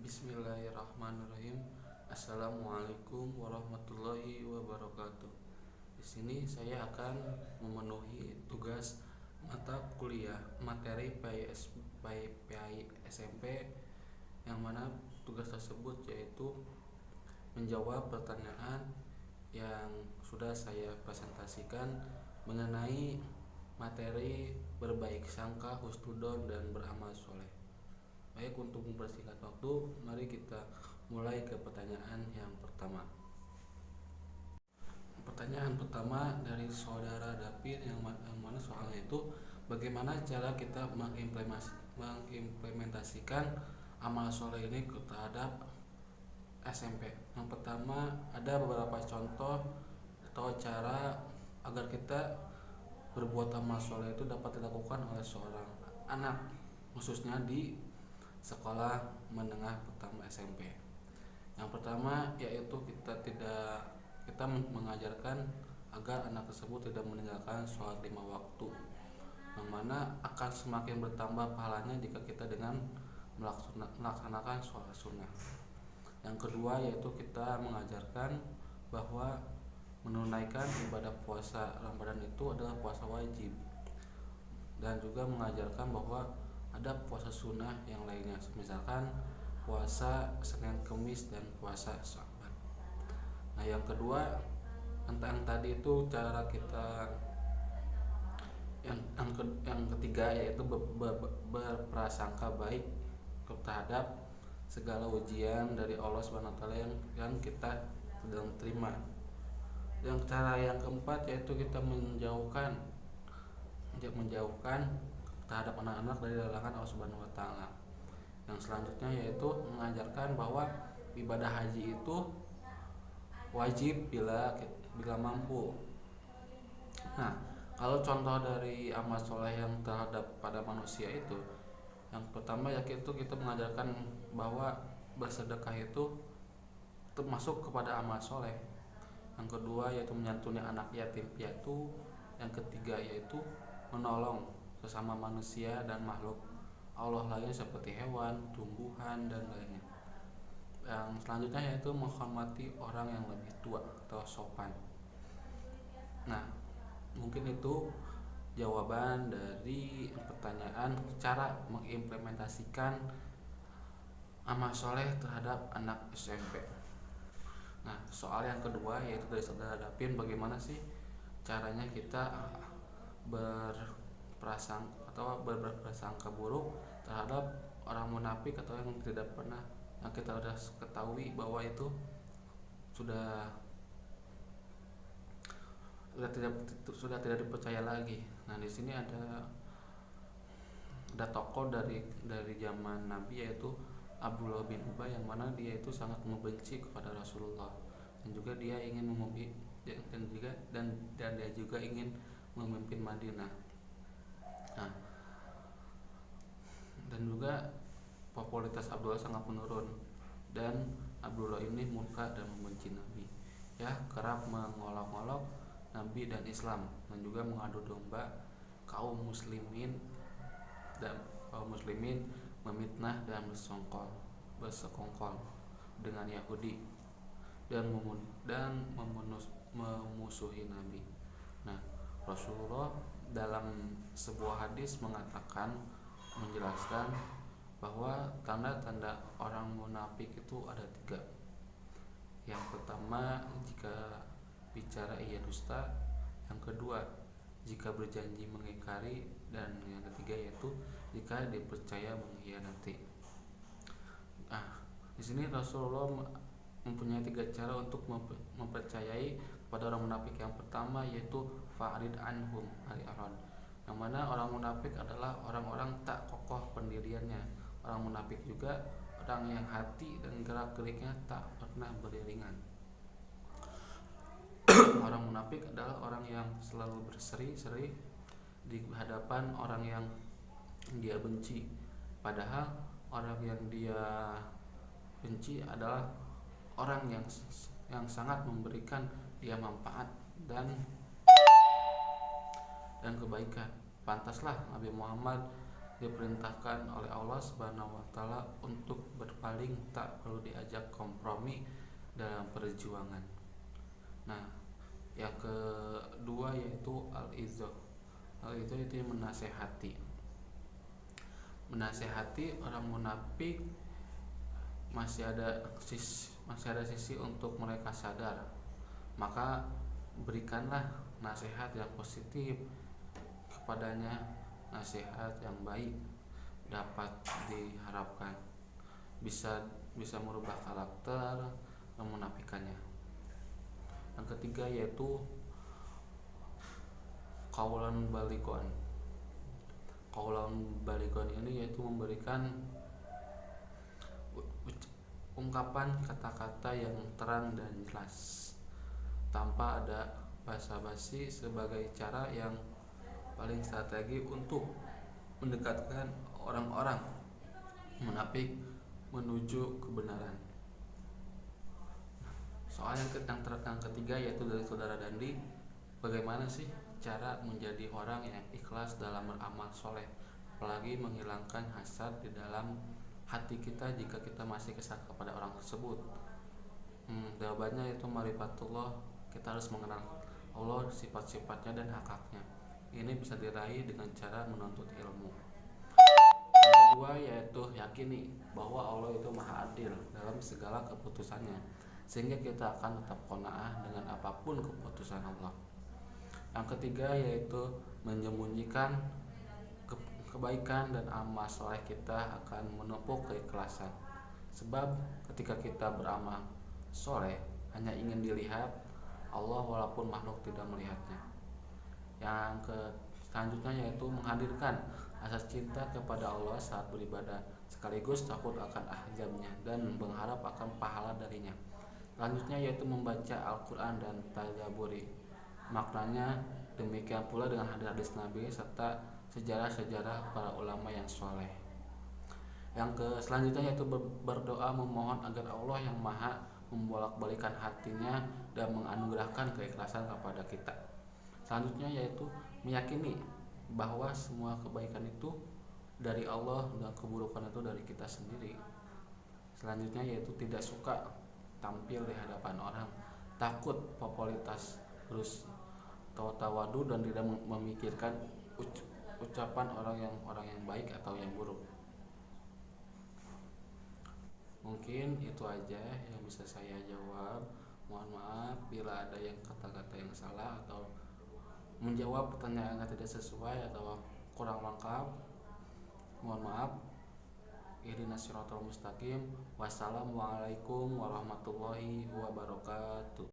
Bismillahirrahmanirrahim. Assalamualaikum warahmatullahi wabarakatuh. Di sini saya akan memenuhi tugas mata kuliah materi PAI SMP, yang mana tugas tersebut yaitu menjawab pertanyaan yang sudah saya presentasikan mengenai materi berbaik sangka, husnudon, dan beramal soleh. Baik, untuk mempersingkat waktu, mari kita mulai ke pertanyaan yang pertama. Pertanyaan pertama dari saudara David yang mana soalnya itu bagaimana cara kita mengimplementasikan amal soleh ini terhadap SMP. Yang pertama, ada beberapa contoh atau cara agar kita berbuat amal soleh itu dapat dilakukan oleh seorang anak, khususnya di sekolah menengah pertama SMP. Yang pertama yaitu kita mengajarkan agar anak tersebut tidak meninggalkan sholat 5 waktu, yang mana akan semakin bertambah pahalanya jika kita dengan melaksanakan sholat sunnah. Yang kedua yaitu kita mengajarkan bahwa menunaikan ibadah puasa Ramadan itu adalah puasa wajib, dan juga mengajarkan bahwa ada puasa sunnah yang lainnya, misalkan puasa Senin, Kemis, dan puasa Sya'ban. Nah, yang kedua tentang tadi itu cara kita yang ketiga yaitu berprasangka baik terhadap segala ujian dari Allah SWT yang kita sedang terima. Yang cara yang keempat yaitu kita menjauhkan terhadap anak-anak dari larangan Allah Subhanahu wa taala. Yang selanjutnya yaitu mengajarkan bahwa ibadah haji itu wajib bila mampu. Nah, kalau contoh dari amal soleh yang terhadap pada manusia itu, yang pertama yaitu kita mengajarkan bahwa bersedekah itu termasuk kepada amal soleh. Yang kedua yaitu menyantuni anak yatim piatu. Yang ketiga yaitu menolong sesama manusia dan makhluk Allah lainnya seperti hewan, tumbuhan, dan lainnya. Yang selanjutnya yaitu menghormati orang yang lebih tua atau sopan. Nah, mungkin itu jawaban dari pertanyaan cara mengimplementasikan amal soleh terhadap anak SMP. Nah, soal yang kedua yaitu dari saudara Dapin, bagaimana sih caranya kita berprasangka buruk terhadap orang munafik atau yang kita sudah ketahui bahwa itu sudah tidak dipercaya lagi. Nah, di sini ada tokoh dari zaman Nabi yaitu Abdullah bin Ubay, yang mana dia itu sangat membenci kepada Rasulullah, dan juga dia ingin dia juga ingin memimpin Madinah. Nah, dan juga popularitas Abdullah sangat menurun, dan Abdullah ini murka dan membenci Nabi, kerap mengolok-olok Nabi dan Islam, dan juga mengadu domba kaum muslimin memfitnah dan bersekongkol dengan Yahudi dan memusuhi Nabi. Nah, Rasulullah dalam sebuah hadis menjelaskan bahwa tanda-tanda orang munafik itu ada 3. Yang pertama, jika bicara ia dusta. Yang kedua, jika berjanji mengingkari. Dan yang ketiga yaitu jika dipercaya mengkhianati. Nah, di sini Rasulullah mempunyai 3 cara untuk mempercayai kepada orang munafik. Yang pertama yaitu fa'rid anhum al-i'rad, yang mana orang munafik adalah orang-orang tak kokoh pendiriannya. Orang munafik juga orang yang hati dan gerak-geriknya tak pernah beriringan. Orang munafik adalah orang yang selalu berseri-seri di hadapan orang yang dia benci, padahal orang yang dia benci adalah orang yang sangat memberikan dia manfaat dan kebaikan. Pantaslah Nabi Muhammad diperintahkan oleh Allah Subhanahu wa taala untuk berpaling, tak perlu diajak kompromi dalam perjuangan. Nah, yang kedua yaitu al-izzah. Al-izzah itu yang menasehati. Menasehati orang munafik masih ada sisi untuk mereka sadar. Maka berikanlah nasihat yang positif kepadanya, nasihat yang baik dapat diharapkan bisa merubah karakter kemunafikannya. Yang ketiga yaitu qaulan balighon. Qaulan balighon ini yaitu memberikan ungkapan kata-kata yang terang dan jelas tanpa ada basa-basi sebagai cara yang paling strategi untuk mendekatkan orang-orang munafik menuju kebenaran. Soal yang ketiga yaitu dari saudara Dandi, bagaimana sih cara menjadi orang yang ikhlas dalam beramal soleh, apalagi menghilangkan hasad di dalam hati kita jika kita masih kesal kepada orang tersebut. Jawabannya yaitu marifatullah. Kita harus mengenal Allah, sifat-sifatnya dan hak-haknya. Ini bisa diraih dengan cara menuntut ilmu. Yang kedua yaitu yakini bahwa Allah itu maha adil dalam segala keputusannya, sehingga kita akan tetap qanaah dengan apapun keputusan Allah. Yang ketiga yaitu menyembunyikan kebaikan dan amal soleh kita akan menumpuk keikhlasan. Sebab ketika kita beramal soleh hanya ingin dilihat Allah walaupun makhluk tidak melihatnya. Yang selanjutnya yaitu menghadirkan rasa cinta kepada Allah saat beribadah, sekaligus takut akan azabnya dan berharap akan pahala darinya. Selanjutnya yaitu membaca Al-Quran dan tadabburi maknanya, demikian pula dengan hadis Nabi serta sejarah-sejarah para ulama yang soleh. Yang selanjutnya yaitu berdoa memohon agar Allah yang maha membolak-balikan hatinya dan menganugerahkan keikhlasan kepada kita. Selanjutnya yaitu meyakini bahwa semua kebaikan itu dari Allah dan keburukan itu dari kita sendiri. Selanjutnya yaitu tidak suka tampil di hadapan orang, takut popularitas, terus tawadu dan tidak memikirkan ucapan orang yang baik atau yang buruk. Mungkin itu aja yang bisa saya jawab. Mohon maaf bila ada yang kata-kata yang salah atau menjawab pertanyaan yang tidak sesuai atau kurang lengkap. Mohon maaf. Ihdinas siratal mustaqim. Wassalamualaikum warahmatullahi wabarakatuh.